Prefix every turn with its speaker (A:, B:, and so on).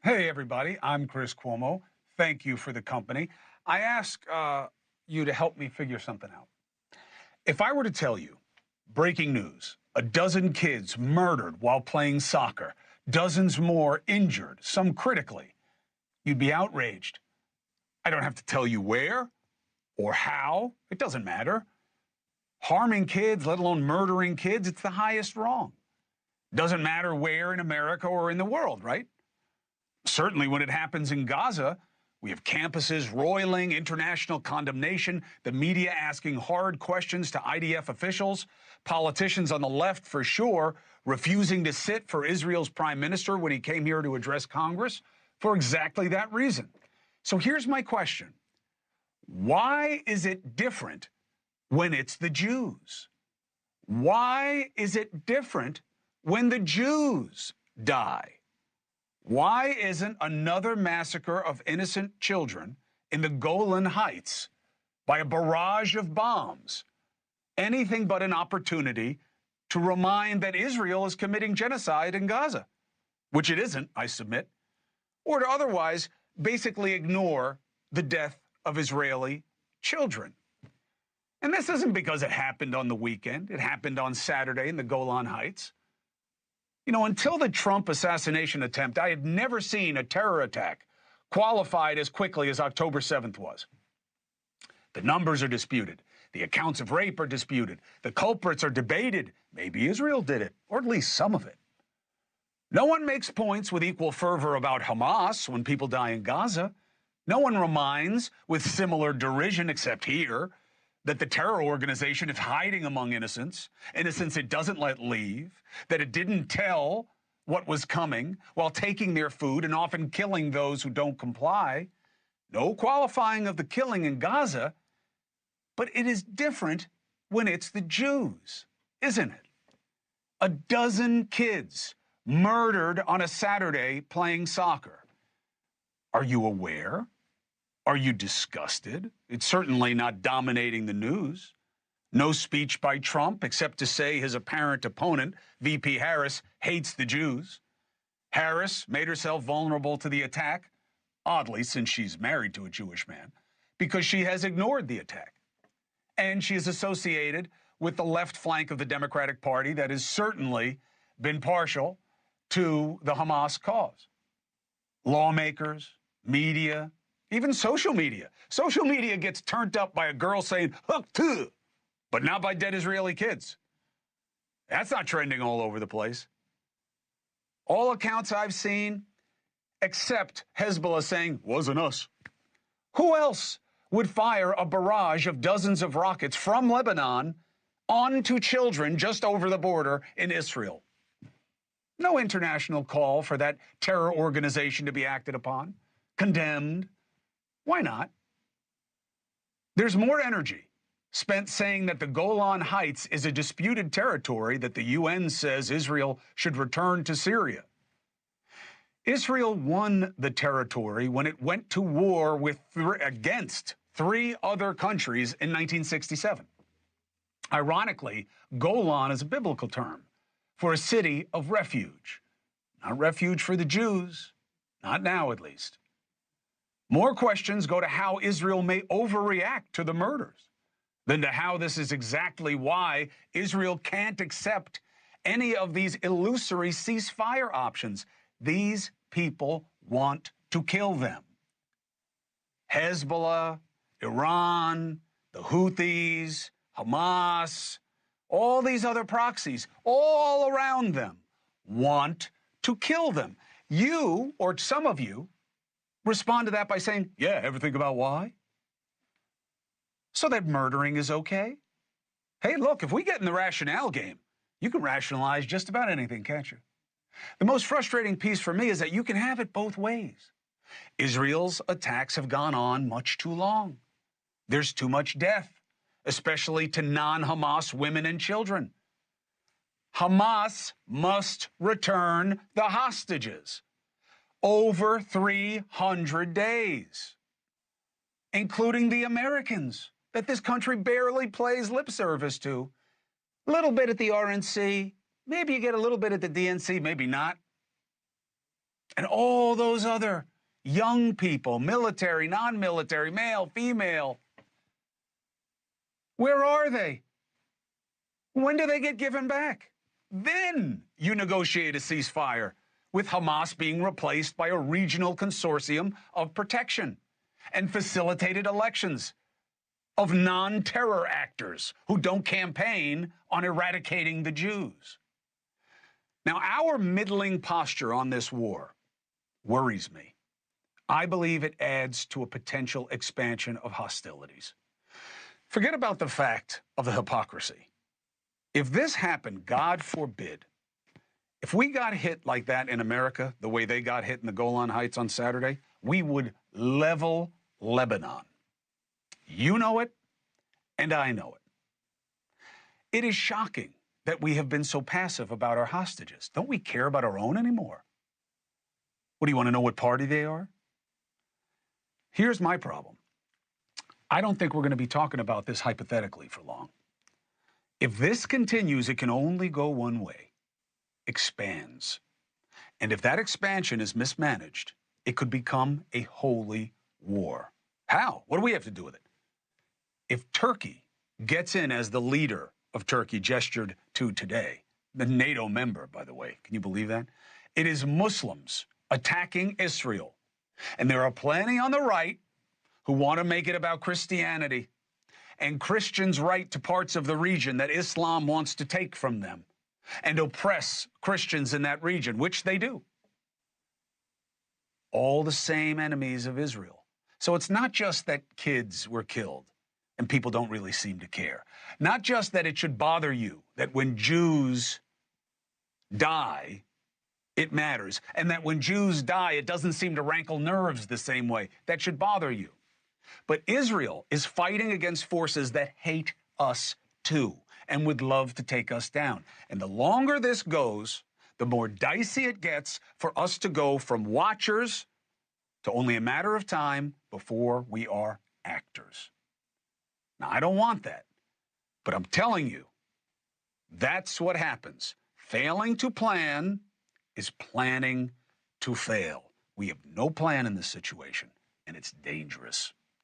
A: Hey, everybody. I'm Chris Cuomo. Thank you for the company. I ask you to help me figure something out. If I were to tell you, breaking news, a dozen kids murdered while playing soccer, dozens more injured, some critically, you'd be outraged. I don't have to tell you where or how. It doesn't matter. Harming kids, let alone murdering kids, it's the highest wrong. Doesn't matter where in America or in the world, right? Certainly when it happens in Gaza, we have campuses roiling international condemnation, the media asking hard questions to IDF officials, politicians on the left for sure refusing to sit for Israel's prime minister when he came here to address Congress for exactly that reason. So here's my question. Why is it different when it's the Jews? Why is it different when the Jews die? Why isn't another massacre of innocent children in the Golan Heights by a barrage of bombs anything but an opportunity to remind that Israel is committing genocide in Gaza, which it isn't, I submit, or to otherwise basically ignore the death of Israeli children? And this isn't because it happened on the weekend. It happened on Saturday in the Golan Heights. You know, until the Trump assassination attempt, I had never seen a terror attack qualified as quickly as October 7th was. The numbers are disputed. The accounts of rape are disputed. The culprits are debated. Maybe Israel did it, or at least some of it. No one makes points with equal fervor about Hamas when people die in Gaza. No one reminds with similar derision, except here, that the terror organization is hiding among innocents it doesn't let leave, that it didn't tell what was coming while taking their food and often killing those who don't comply. No qualifying of the killing in Gaza, but it is different when it's the Jews, isn't it? A dozen kids murdered on a Saturday playing soccer. Are you aware? Are you disgusted? It's certainly not dominating the news. No speech by Trump except to say his apparent opponent, VP Harris, hates the Jews. Harris made herself vulnerable to the attack, oddly since she's married to a Jewish man, because she has ignored the attack. And she is associated with the left flank of the Democratic Party that has certainly been partial to the Hamas cause. Lawmakers, media, even social media. Social media gets turned up by a girl saying, "Hook to," but not by dead Israeli kids. That's not trending all over the place. All accounts I've seen, except Hezbollah saying, "Wasn't us." Who else would fire a barrage of dozens of rockets from Lebanon onto children just over the border in Israel? No international call for that terror organization to be acted upon, condemned. Why not? There's more energy spent saying that the Golan Heights is a disputed territory that the UN says Israel should return to Syria. Israel won the territory when it went to war against three other countries in 1967. Ironically, Golan is a biblical term for a city of refuge. Not refuge for the Jews, not now at least. More questions go to how Israel may overreact to the murders than to how this is exactly why Israel can't accept any of these illusory ceasefire options. These people want to kill them. Hezbollah, Iran, the Houthis, Hamas, all these other proxies, all around them, want to kill them. You, or some of you, respond to that by saying, "Yeah, ever think about why?" So that murdering is okay? Hey, look, if we get in the rationale game, you can rationalize just about anything, can't you? The most frustrating piece for me is that you can have it both ways. Israel's attacks have gone on much too long. There's too much death, especially to non-Hamas women and children. Hamas must return the hostages. Over 300 days, including the Americans that this country barely plays lip service to. A little bit at the RNC, maybe you get a little bit at the DNC, maybe not. and all those other young people, military, non-military, male, female, where are they? When do they get given back? Then you negotiate a ceasefire, with Hamas being replaced by a regional consortium of protection and facilitated elections of non-terror actors who don't campaign on eradicating the Jews. Now, our middling posture on this war worries me. I believe it adds to a potential expansion of hostilities. Forget about the fact of the hypocrisy. If this happened, God forbid, if we got hit like that in America, the way they got hit in the Golan Heights on Saturday, we would level Lebanon. You know it, and I know it. It is shocking that we have been so passive about our hostages. Don't we care about our own anymore? What, do you want to know what party they are? Here's my problem. I don't think we're going to be talking about this hypothetically for long. If this continues, it can only go one way: expands. And if that expansion is mismanaged, it could become a holy war. How? What do we have to do with it? If Turkey gets in as the leader of Turkey gestured to today, the NATO member, by the way, can you believe that? It is Muslims attacking Israel. And there are plenty on the right who want to make it about Christianity and Christians' right to parts of the region that Islam wants to take from them and oppress Christians in that region, which they do. All the same enemies of Israel. So it's not just that kids were killed and people don't really seem to care. Not just that it should bother you that when Jews die, it matters, and that when Jews die, it doesn't seem to rankle nerves the same way. That should bother you. But Israel is fighting against forces that hate us too and would love to take us down. And the longer this goes, the more dicey it gets for us to go from watchers to only a matter of time before we are actors. Now, I don't want that, but I'm telling you, that's what happens. Failing to plan is planning to fail. We have no plan in this situation, and it's dangerous.